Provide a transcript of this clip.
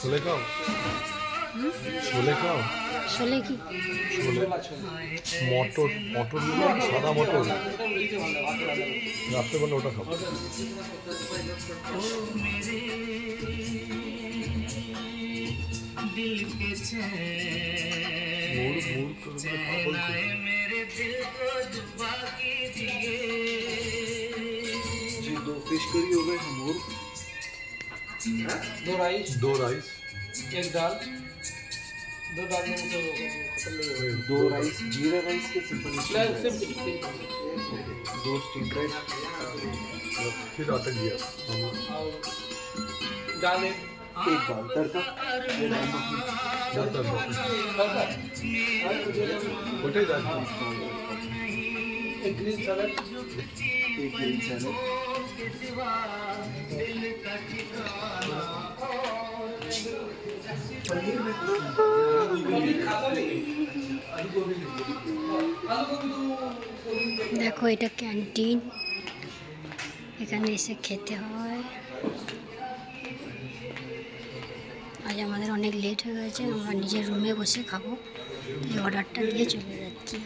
छोले खाओ। छोले खाओ। छोले की छोले মটর মটর সাদা মটর রাত্রেবেলা ওটা খাবো। मूड मूड कर जी 2 फिश करी हो गए हम और 2 राइस 1 दाल 2 दाल में तो खत्म नहीं होगा 2 राइस जीरा राइस के सिंपल सिंपल 2 स्टीम राइस फिर अटक गया। और दाल एक दाल तड़का ये दाल ওটাই দাম। एक ग्रीन सैलड দেখো এটা ক্যান্টিন, এখানে এসে খেতে হয়। আজ আমাদের অনেক লেট হয়ে গেছে, আমরা নিজের রুমে বসে খাবো, এই অর্ডারটা দিয়ে চলে যাচ্ছি।